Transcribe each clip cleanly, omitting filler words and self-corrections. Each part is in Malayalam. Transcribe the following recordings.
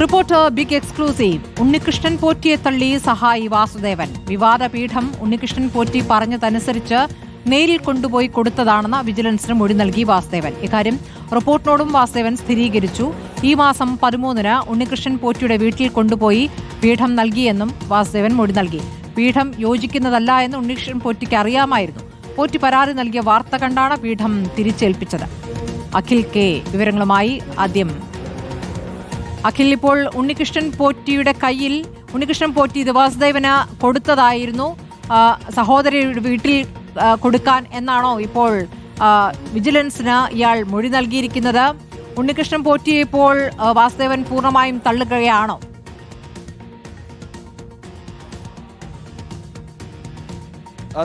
Reporter big exclusive. ഉണ്ണികൃഷ്ണൻ പോറ്റിയെ തള്ളി സഹായി വാസുദേവൻ. വിവാദ പീഠം ഉണ്ണികൃഷ്ണൻ പോറ്റി പറഞ്ഞതനുസരിച്ച് നേരിൽ കൊണ്ടുപോയി കൊടുത്തതാണെന്ന് വിജിലൻസിന് മൊഴി നൽകി വാസുദേവൻ. ഇക്കാര്യം റിപ്പോർട്ടിനോടും വാസുദേവൻ സ്ഥിരീകരിച്ചു. ഈ മാസം 13-ന് ഉണ്ണികൃഷ്ണൻ പോറ്റിയുടെ വീട്ടിൽ കൊണ്ടുപോയി പീഠം നൽകിയെന്നും വാസുദേവൻ മൊഴി നൽകി. പീഠം യോജിക്കുന്നതല്ല എന്ന് ഉണ്ണികൃഷ്ണൻ പോറ്റിക്ക് അറിയാമായിരുന്നു. പോറ്റി പരാതി നൽകിയ വാർത്ത കണ്ടാണ് പീഠം തിരിച്ചേൽപ്പിച്ചത്. അഖിൽ കെ വിവരങ്ങളുമായി ആദ്യം. അഖിൽ, ഇപ്പോൾ ഉണ്ണികൃഷ്ണൻ പോറ്റിയുടെ കയ്യിൽ ഉണ്ണികൃഷ്ണൻ പോറ്റി ഇത് വാസുദേവന് കൊടുത്തതായിരുന്നു, സഹോദരിയുടെ വീട്ടിൽ കൊടുക്കാൻ എന്നാണോ ഇപ്പോൾ വിജിലൻസിന് ഇയാൾ മൊഴി നൽകിയിരിക്കുന്നത്? ഉണ്ണികൃഷ്ണൻ പോറ്റിയെ ഇപ്പോൾ വാസുദേവൻ പൂർണ്ണമായും തള്ളുകയാണോ?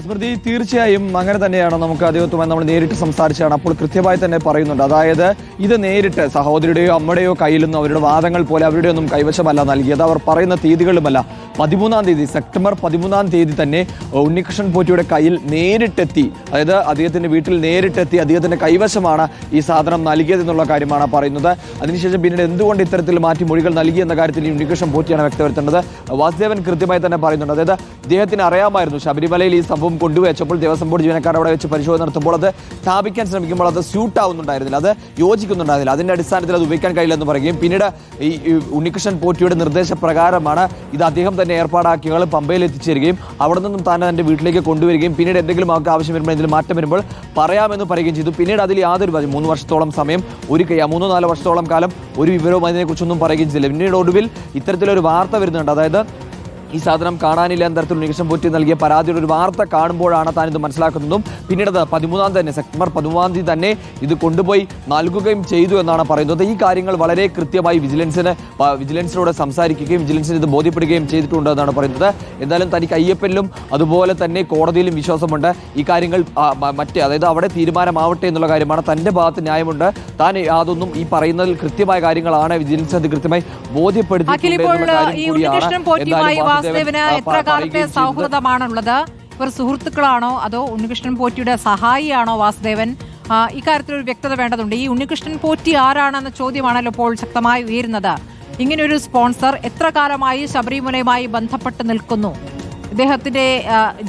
സ്മൃതി, തീർച്ചയായും അങ്ങനെ തന്നെയാണ്. നമുക്ക് അദ്ദേഹത്തുമായി നമ്മൾ നേരിട്ട് സംസാരിച്ചാണ്. അപ്പോൾ കൃത്യമായി തന്നെ പറയുന്നുണ്ട്, അതായത് ഇത് നേരിട്ട് സഹോദരിയുടെയോ അമ്മയുടെയോ കയ്യിൽ നിന്നും അവരുടെ വാദങ്ങൾ പോലെ അവരുടെ ഒന്നും കൈവശമല്ല നൽകിയത്. അവർ പറയുന്ന തീയതികളുമല്ല. 13-ാം തീയതി, സെപ്റ്റംബർ 13-ാം തീയതി തന്നെ ഉണ്ണികൃഷ്ണൻ പോറ്റിയുടെ കയ്യിൽ നേരിട്ടെത്തി, അതായത് അദ്ദേഹത്തിന്റെ വീട്ടിൽ നേരിട്ടെത്തി അദ്ദേഹത്തിന്റെ കൈവശമാണ് ഈ സാധനം നൽകിയതെന്നുള്ള കാര്യമാണ് പറയുന്നത്. അതിനുശേഷം പിന്നീട് എന്തുകൊണ്ട് ഇത്തരത്തിൽ മാറ്റി മൊഴികൾ നൽകി എന്ന കാര്യത്തിൽ ഈ ഉണ്ണികൃഷ്ണൻ പോറ്റിയാണ് വ്യക്തവരുത്തേണ്ടത്. വാസുദേവൻ കൃത്യമായി തന്നെ പറയുന്നുണ്ട്, അതായത് അദ്ദേഹത്തിന് അറിയാമായിരുന്നു ശബരിമലയിൽ ഈ സംഭവം കൊണ്ടുവച്ചപ്പോൾ ദേവസ്വം ബോർഡ് ജീവനക്കാർ അവിടെ വെച്ച് പരിശോധന നടത്തുമ്പോൾ അത് സ്ഥാപിക്കാൻ ശ്രമിക്കുമ്പോൾ അത് സ്യൂട്ട് ആവുന്നുണ്ടായിരുന്നില്ല, അത് യോജിക്കുന്നുണ്ടായിരുന്നില്ല. അതിന്റെ അടിസ്ഥാനത്തിൽ അത് ഉപയോഗിക്കാൻ കഴിയില്ലെന്ന് പറയുകയും പിന്നീട് ഈ ഉണ്ണികൃഷ്ണൻ പോറ്റിയുടെ നിർദ്ദേശപ്രകാരമാണ് ഇത് അദ്ദേഹം തന്നെ ഏർപ്പാടാക്കിയ പമ്പയിൽ എത്തിച്ചേരുകയും അവിടെ നിന്നും താൻ തന്റെ വീട്ടിലേക്ക് കൊണ്ടുവരികയും പിന്നീട് എന്തെങ്കിലും അവർക്ക് ആവശ്യം വരുമ്പോൾ എന്തെങ്കിലും മാറ്റം വരുമ്പോൾ പറയാമെന്ന് പറയുകയും ചെയ്തു. പിന്നീട് അതിൽ യാതൊരു 3 വർഷത്തോളം സമയം 3-4 വർഷത്തോളം കാലം ഒരു വിവരവും അതിനെക്കുറിച്ചൊന്നും പറയുകയും ചെയ്തില്ല. പിന്നീട് ഒടുവിൽ ഇത്തരത്തിലൊരു വാർത്ത വരുന്നുണ്ട്, അതായത് ഈ സാധനം കാണാനില്ല എന്ന തരത്തിൽ ഉണ്ണികൃഷ്ണൻ പോറ്റി നൽകിയ പരാതിയുടെ ഒരു വാർത്ത കാണുമ്പോഴാണ് താൻ ഇത് മനസ്സിലാക്കുന്നതും പിന്നീട് 13-ാം തന്നെ സെപ്റ്റംബർ 13-ാം തീയതി തന്നെ ഇത് കൊണ്ടുപോയി നൽകുകയും ചെയ്തു എന്നാണ് പറയുന്നത്. ഈ കാര്യങ്ങൾ വളരെ കൃത്യമായി വിജിലൻസിനോട് സംസാരിക്കുകയും വിജിലൻസിന് ഇത് ബോധ്യപ്പെടുകയും ചെയ്തിട്ടുണ്ട് എന്നാണ് പറയുന്നത്. എന്തായാലും തനിക്ക് അയ്യപ്പനിലും അതുപോലെ തന്നെ കോടതിയിലും വിശ്വാസമുണ്ട്. ഈ കാര്യങ്ങൾ അതായത് അവിടെ തീരുമാനമാവട്ടെ എന്നുള്ള കാര്യമാണ്. തന്റെ ഭാഗത്ത് ന്യായമുണ്ട്. താൻ യാതൊന്നും ഈ പറയുന്നതിൽ കൃത്യമായ കാര്യങ്ങളാണ് വിജിലൻസ് അത് കൃത്യമായി ബോധ്യപ്പെടുത്തിയിട്ടുണ്ട്. വാസുദേവന് എത്ര കാലത്തെ സൗഹൃദമാണുള്ളത്? ഇവർ സുഹൃത്തുക്കളാണോ അതോ ഉണ്ണികൃഷ്ണൻ പോറ്റിയുടെ സഹായിയാണോ വാസുദേവൻ? ഇക്കാര്യത്തിലൊരു വ്യക്തത വേണ്ടതുണ്ട്. ഈ ഉണ്ണികൃഷ്ണൻ പോറ്റി ആരാണെന്ന ചോദ്യമാണല്ലോ ഇപ്പോൾ ശക്തമായി ഉയരുന്നത്. ഇങ്ങനെയൊരു സ്പോൺസർ എത്ര കാലമായി ശബരിമലയുമായി ബന്ധപ്പെട്ട് നിൽക്കുന്നു? ഇദ്ദേഹത്തിന്റെ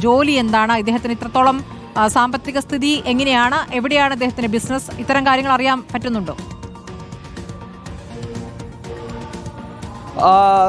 ജോലി എന്താണ്? ഇദ്ദേഹത്തിന് ഇത്രത്തോളം സാമ്പത്തിക സ്ഥിതി എങ്ങനെയാണ്? എവിടെയാണ് ഇദ്ദേഹത്തിന്റെ ബിസിനസ്? ഇത്തരം കാര്യങ്ങൾ അറിയാൻ പറ്റുന്നുണ്ടോ?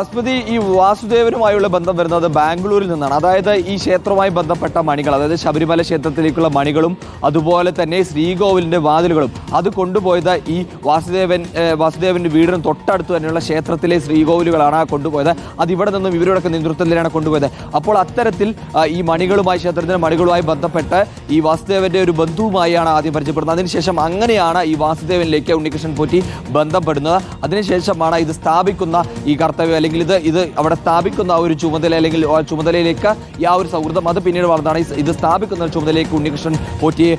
സ്മൃതി, ഈ വാസുദേവനുമായുള്ള ബന്ധം വരുന്നത് ബാംഗ്ലൂരിൽ നിന്നാണ്. അതായത് ഈ ക്ഷേത്രവുമായി ബന്ധപ്പെട്ട മണികൾ, അതായത് ശബരിമല ക്ഷേത്രത്തിലേക്കുള്ള മണികളും അതുപോലെ തന്നെ ശ്രീകോവിലിന്റെ വാതിലുകളും അത് കൊണ്ടുപോയത് ഈ വാസുദേവന്റെ വീടിന് തൊട്ടടുത്ത് തന്നെയുള്ള ക്ഷേത്രത്തിലെ ശ്രീകോവിലുകളാണ് കൊണ്ടുപോയത്. അത് ഇവിടെ നിന്നും ഇവരുടെയൊക്കെ നേതൃത്വത്തിലാണ് കൊണ്ടുപോയത്. അപ്പോൾ അത്തരത്തിൽ ഈ മണികളുമായി, ക്ഷേത്രത്തിന്റെ മണികളുമായി ബന്ധപ്പെട്ട് ഈ വാസുദേവന്റെ ഒരു ബന്ധുവുമായാണ് ആദ്യം പരിചയപ്പെടുന്നത്. അതിനുശേഷം അങ്ങനെയാണ് ഈ വാസുദേവനിലേക്ക് ഉണ്ണികൃഷ്ണൻ പോറ്റി ബന്ധപ്പെടുന്നത്. അതിനുശേഷമാണ് ഇത് സ്ഥാപിക്കുന്ന ഈ കർത്തവ്യം അല്ലെങ്കിൽ ഇത് അവിടെ സ്ഥാപിക്കുന്ന ഒരു ചുമതല അല്ലെങ്കിൽ ചുമതലയിലേക്ക് ആ ഒരു സൗഹൃദം അത് പിന്നീട് വളർന്നതാണ്. ഇത് സ്ഥാപിക്കുന്ന ചുമതലയിലേക്ക് ഉണ്ണികൃഷ്ണൻ പോറ്റിയെ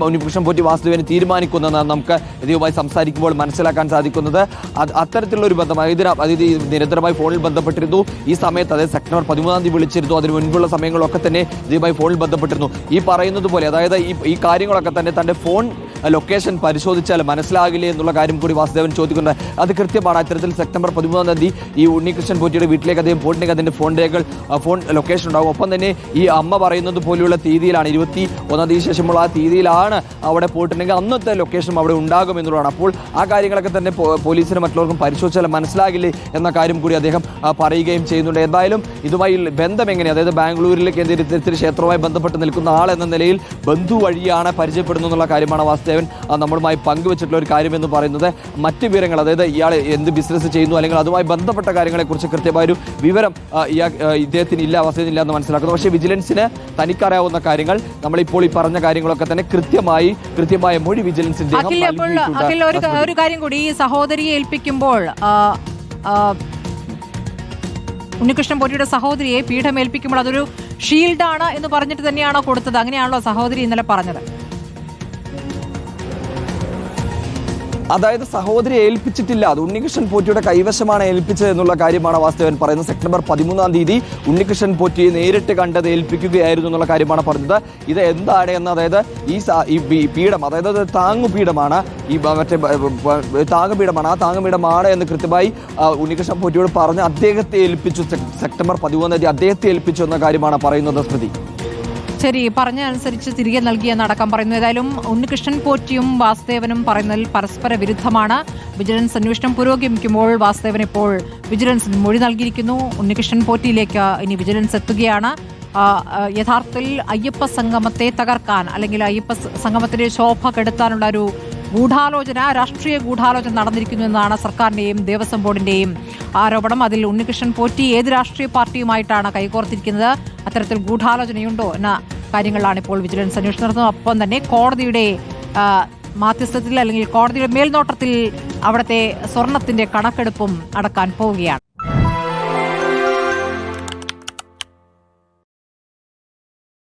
ഉണ്ണികൃഷ്ണൻ പോറ്റി വാസുദേവനെ തീരുമാനിക്കുന്നതെന്നാണ് നമുക്ക് ഇതുമായി സംസാരിക്കുമ്പോൾ മനസ്സിലാക്കാൻ സാധിക്കുന്നത്. അത്തരത്തിലുള്ള ഒരു ബന്ധമായി അതായത് നിരന്തരമായി ഫോണിൽ ബന്ധപ്പെട്ടിരുന്നു. ഈ സമയത്ത് അതായത് സെപ്റ്റംബർ 13-ാം തീയതി വിളിച്ചിരുന്നു. അതിന് മുൻപുള്ള സമയങ്ങളൊക്കെ തന്നെ ഇതുമായി ഫോണിൽ ബന്ധപ്പെട്ടിരുന്നു. ഈ പറയുന്നത് പോലെ അതായത് ഈ കാര്യങ്ങളൊക്കെ തന്നെ തന്റെ ഫോൺ ലൊക്കേഷൻ പരിശോധിച്ചാൽ മനസ്സിലാകില്ലേ എന്നുള്ള കാര്യം കൂടി വാസുദേവൻ ചോദിക്കുന്നുണ്ട്. അത് കൃത്യമാണ്. അത്തരത്തിൽ സെപ്റ്റംബർ 13-ാം തീയതി ഈ ഉണ്ണികൃഷ്ണൻ പോറ്റിയുടെ വീട്ടിലേക്ക് അദ്ദേഹം പോയിട്ടുണ്ടെങ്കിൽ അതിന്റെ ഫോൺ ലൊക്കേഷൻ ഉണ്ടാകും. ഒപ്പം തന്നെ ഈ അമ്മ പറയുന്നത് പോലെയുള്ള തീയതിയിലാണ് 21-ാം തീയതി ശേഷമുള്ള ആ തീയതിയിലാണ് അവിടെ പോയിട്ടുണ്ടെങ്കിൽ അന്നത്തെ ലൊക്കേഷനും അവിടെ ഉണ്ടാകും എന്നുള്ളതാണ്. അപ്പോൾ ആ കാര്യങ്ങളൊക്കെ തന്നെ പോലീസിനും മറ്റുള്ളവർക്കും പരിശോധിച്ചാൽ മനസ്സിലാകില്ലേ എന്ന കാര്യം കൂടി അദ്ദേഹം പറയുകയും ചെയ്യുന്നുണ്ട്. എന്തായാലും ഇതുമായി ബന്ധം എങ്ങനെയാണ്, അതായത് ബാംഗ്ലൂരിലെ കേന്ദ്രീകരിച്ച് ക്ഷേത്രവുമായി ബന്ധപ്പെട്ട് നിൽക്കുന്ന ആൾ എന്ന നിലയിൽ ബന്ധു വഴിയാണ് പരിചയപ്പെടുന്നത് എന്നുള്ള കാര്യമാണ് വാസുദേവൻ നമ്മളുമായി പങ്കുവച്ചിട്ടുള്ള ഒരു കാര്യം എന്ന് പറയുന്നത്. മറ്റ് വിവരങ്ങൾ, അതായത് ഇയാൾ എന്ത് ബിസിനസ് ചെയ്യുന്നു അല്ലെങ്കിൽ അതുമായി ബന്ധപ്പെട്ട കാര്യങ്ങളെക്കുറിച്ച് കൃത്യമായൊരു വിവരം ഇദ്ദേഹത്തിന് ഇല്ല, വാസുദേവനില്ല എന്ന് മനസ്സിലാക്കുന്നു. പക്ഷേ വിജിലൻസിന് തനിക്കറിയാവുന്ന കാര്യങ്ങൾ, നമ്മളിപ്പോൾ ഈ പറഞ്ഞ കാര്യങ്ങളൊക്കെ തന്നെ കൃത്യമായ മൊഴി വിജിലൻസിന്റെ. ഒരു കാര്യം കൂടി, ഈ സഹോദരിയെ ഏൽപ്പിക്കുമ്പോൾ ഉണ്ണികൃഷ്ണൻ പോറ്റിയുടെ സഹോദരിയെ പീഠമേൽപ്പിക്കുമ്പോൾ അതൊരു ഷീൽഡാണ് എന്ന് പറഞ്ഞിട്ട് തന്നെയാണോ കൊടുത്തത്? അങ്ങനെയാണല്ലോ സഹോദരി ഇന്നലെ പറഞ്ഞത്. അതായത് സഹോദരിയെ ഏൽപ്പിച്ചിട്ടില്ല, അത് ഉണ്ണികൃഷ്ണൻ പോറ്റിയുടെ കൈവശമാണ് ഏൽപ്പിച്ചത് എന്നുള്ള കാര്യമാണ് വാസുദേവൻ പറയുന്നത്. സെപ്റ്റംബർ 13-ം തീയതി ഉണ്ണികൃഷ്ണൻ പോറ്റിയെ നേരിട്ട് കണ്ടത് ഏൽപ്പിക്കുകയായിരുന്നു എന്നുള്ള കാര്യമാണ് പറഞ്ഞത്. ഇത് എന്താണ് എന്ന്, അതായത് ഈ പീഠം, അതായത് താങ്ങുപീഠമാണ്, ഈ മറ്റേ താങ്ങുപീഠമാണ്, ആ താങ്ങുപീഠമാണ് എന്ന് കൃത്യമായി ഉണ്ണികൃഷ്ണൻ പോറ്റിയോട് പറഞ്ഞ് അദ്ദേഹത്തെ ഏൽപ്പിച്ചു. സെപ്റ്റംബർ 13-ം തീയതി അദ്ദേഹത്തെ ഏൽപ്പിച്ചു എന്ന കാര്യമാണ് പറയുന്നത്. സ്മൃതി, ശരി, പറഞ്ഞ അനുസരിച്ച് തിരികെ നൽകിയെന്നടക്കം പറയുന്നു. ഏതായാലും ഉണ്ണികൃഷ്ണൻ പോറ്റിയും വാസുദേവനും പറയുന്നതിൽ പരസ്പര വിരുദ്ധമാണ്. വിജിലൻസ് അന്വേഷണം പുരോഗമിക്കുമ്പോൾ വാസുദേവൻ ഇപ്പോൾ വിജിലൻസിന് മൊഴി നൽകിയിരിക്കുന്നു. ഉണ്ണികൃഷ്ണൻ പോറ്റിയിലേക്ക് ഇനി വിജിലൻസ് എത്തുകയാണ്. യഥാർത്ഥത്തിൽ അയ്യപ്പ സംഗമത്തെ തകർക്കാൻ, അല്ലെങ്കിൽ അയ്യപ്പ സംഗമത്തിന്റെ ശോഭ കെടുത്താനുള്ള ഒരു ഗൂഢാലോചന, രാഷ്ട്രീയ ഗൂഢാലോചന നടന്നിരിക്കുന്നു എന്നാണ് സർക്കാരിന്റെയും ദേവസ്വം ബോർഡിന്റെയും ആരോപണം. അതിൽ ഉണ്ണികൃഷ്ണൻ പോറ്റി ഏത് രാഷ്ട്രീയ പാർട്ടിയുമായിട്ടാണ് കൈകോർത്തിരിക്കുന്നത്, അത്തരത്തിൽ ഗൂഢാലോചനയുണ്ടോ എന്ന കാര്യങ്ങളിലാണ് ഇപ്പോൾ വിജിലൻസ് അന്വേഷണം നടത്തുന്നത്. ഒപ്പം തന്നെ കോടതിയുടെ മാധ്യസ്ഥത്തിൽ, അല്ലെങ്കിൽ കോടതിയുടെ മേൽനോട്ടത്തിൽ അവിടുത്തെ സ്വർണത്തിന്റെ കണക്കെടുപ്പും നടക്കാൻ പോവുകയാണ്.